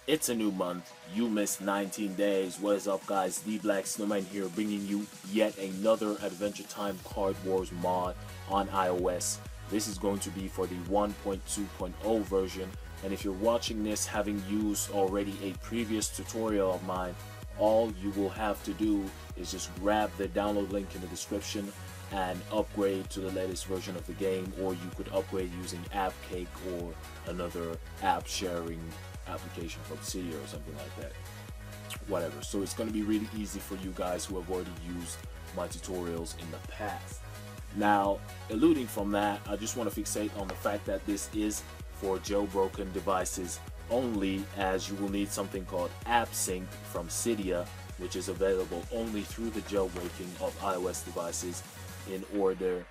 It's a new month. You missed 19 days. What is up, guys? The Black Snowman here, bringing you yet another Adventure Time Card Wars mod on iOS. This is going to be for the 1.2.0 version, and if you're watching this having used already a previous tutorial of mine, all you will have to do is just grab the download link in the description and upgrade to the latest version of the game, or you could upgrade using AppCake or another app sharing application from Cydia or something like that. Whatever. So it's going to be really easy for you guys who have already used my tutorials in the past. Now, alluding from that, I just want to fixate on the fact that this is for jailbroken devices only, as you will need something called AppSync from Cydia, which is available only through the jailbreaking of iOS devices, in order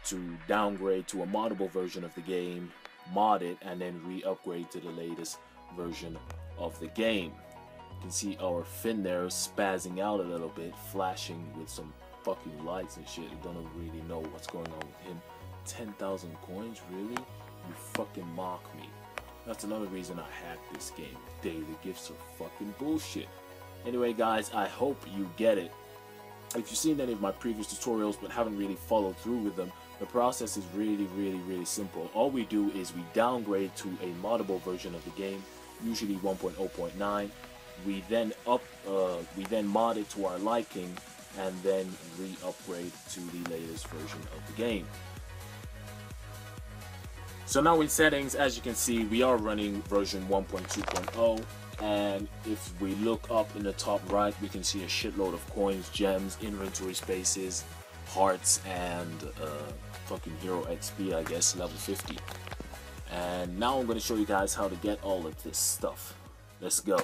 to downgrade to a moddable version of the game, mod it, and then re-upgrade to the latest version of the game. You can see our fin there spazzing out a little bit, flashing with some fucking lights and shit. You don't really know what's going on with him. 10,000 coins? Really? You fucking mock me. That's another reason I hacked this game. Daily gifts are fucking bullshit. Anyway, guys, I hope you get it. If you've seen any of my previous tutorials but haven't really followed through with them, the process is really simple. All we do is we downgrade to a moddable version of the game, usually 1.0.9. We then mod it to our liking, and then re-upgrade to the latest version of the game. So now in settings, as you can see, we are running version 1.2.0. and if we look up in the top right, we can see a shitload of coins, gems, inventory spaces, hearts, and fucking hero XP, I guess, level 50. And now I'm going to show you guys how to get all of this stuff. Let's go.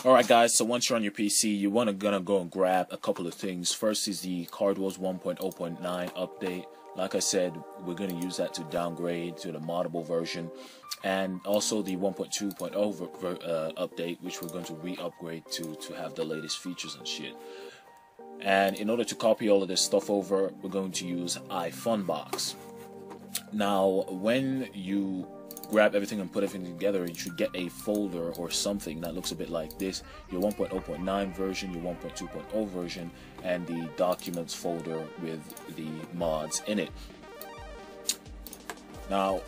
Alright guys, so once you're on your PC, you're gonna go and grab a couple of things. First is the Card Wars 1.0.9 update. Like I said, we're going to use that to downgrade to the moddable version, and also the 1.2.0 update, which we're going to re-upgrade to have the latest features and shit. And in order to copy all of this stuff over, we're going to use iFunbox. Now, when you grab everything and put everything together, you should get a folder or something that looks a bit like this: your 1.0.9 version, your 1.2.0 version, and the documents folder with the mods in it. Now,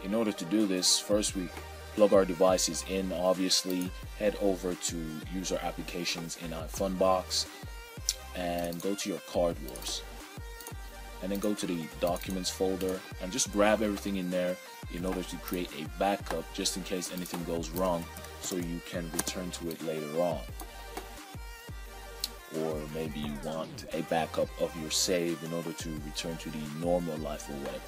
in order to do this, first we plug our devices in. Obviously, head over to user applications in iFunbox and go to your Card Wars, and then go to the documents folder and just grab everything in there in order to create a backup just in case anything goes wrong, so you can return to it later on. Or maybe you want a backup of your save in order to return to the normal life or whatever.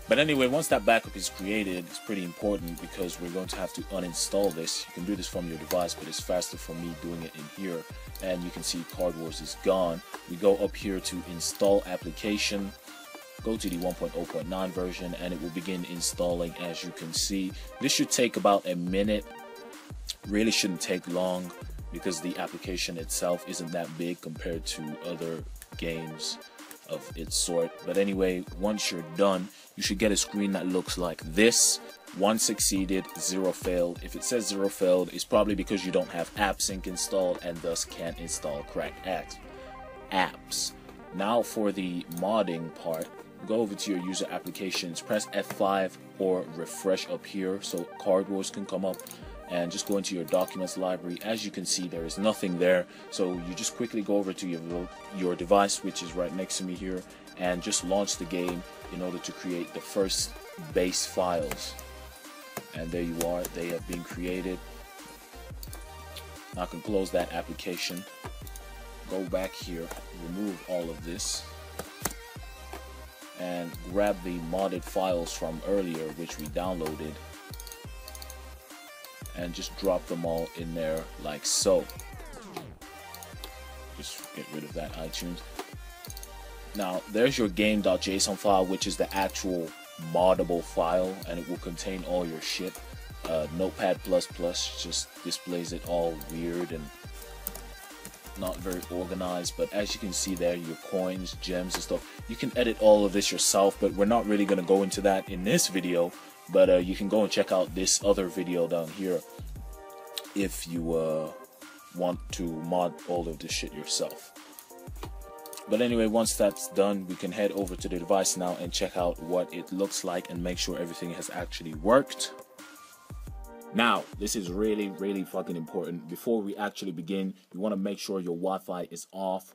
But anyway, once that backup is created, it's pretty important because we're going to have to uninstall this. You can do this from your device, but it's faster for me doing it in here. And you can see Card Wars is gone. We go up here to install application, go to the 1.0.9 version, and it will begin installing. As you can see, this should take about a minute. Really shouldn't take long because the application itself isn't that big compared to other games of its sort. But anyway, once you're done, you should get a screen that looks like this: 1 succeeded, 0 failed. If it says 0 failed, it's probably because you don't have AppSync installed and thus can't install cracked apps. Now for the modding part, go over to your user applications, press F5 or refresh up here so Card Wars can come up, and just go into your documents library. As you can see, there is nothing there, so you just quickly go over to your device, which is right next to me here, and just launch the game in order to create the first base files. And there you are, they have been created. Now I can close that application, go back here, remove all of this, and grab the modded files from earlier which we downloaded, and just drop them all in there like so. Just get rid of that iTunes. Now there's your game.json file, which is the actual moddable file, and it will contain all your shit. Notepad++ just displays it all weird and not very organized, but as you can see there, your coins, gems and stuff, you can edit all of this yourself, but we're not really going to go into that in this video. But you can go and check out this other video down here if you want to mod all of this shit yourself. But anyway, once that's done, we can head over to the device now and check out what it looks like and make sure everything has actually worked. Now, this is really fucking important. Before we actually begin, you want to make sure your Wi-Fi is off.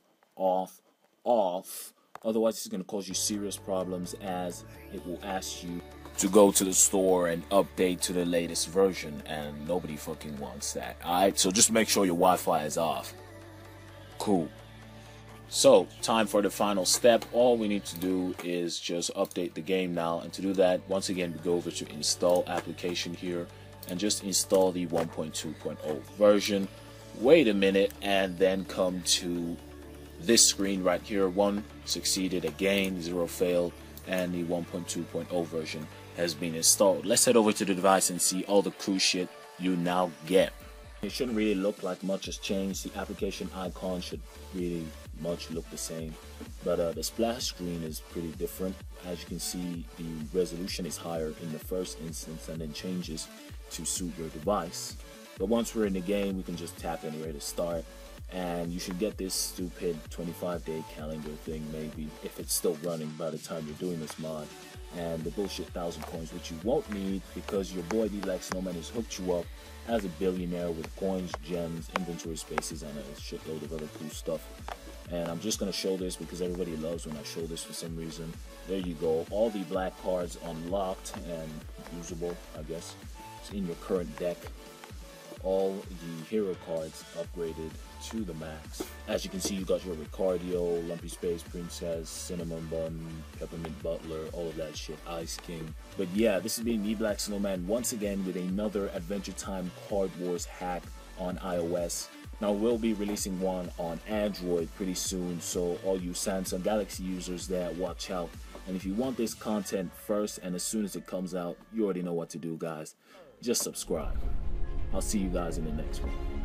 Otherwise, it's going to cause you serious problems, as it will ask you to go to the store and update to the latest version, and nobody fucking wants that. Alright, so just make sure your Wi-Fi is off. Cool. So, time for the final step. All we need to do is just update the game now, and to do that, once again, we go over to install application here and just install the 1.2.0 version. Wait a minute, and then come to this screen right here. 1 succeeded again, 0 failed, and the 1.2.0 version has been installed. Let's head over to the device and see all the cool shit you now get. It shouldn't really look like much has changed. The application icon should really much look the same, but the splash screen is pretty different. As you can see, the resolution is higher in the first instance and then changes to suit your device. But once we're in the game, we can just tap anywhere to start, and you should get this stupid 25-day calendar thing, maybe, if it's still running by the time you're doing this mod, and the bullshit 1,000 coins, which you won't need because your boy DBlackSnowman has hooked you up as a billionaire with coins, gems, inventory spaces, and a shitload of other cool stuff. And I'm just going to show this because everybody loves when I show this for some reason. There you go. All the black cards unlocked and usable, I guess. It's in your current deck. All the hero cards upgraded to the max. As you can see, you got your Ricardio, Lumpy Space Princess, Cinnamon Bun, Peppermint Butler, all of that shit, Ice King. But yeah, this has been DBlackSnowman once again with another Adventure Time Card Wars hack on iOS. Now, we'll be releasing one on Android pretty soon, so all you Samsung Galaxy users there, watch out. And if you want this content first and as soon as it comes out, you already know what to do, guys. Just subscribe. I'll see you guys in the next one.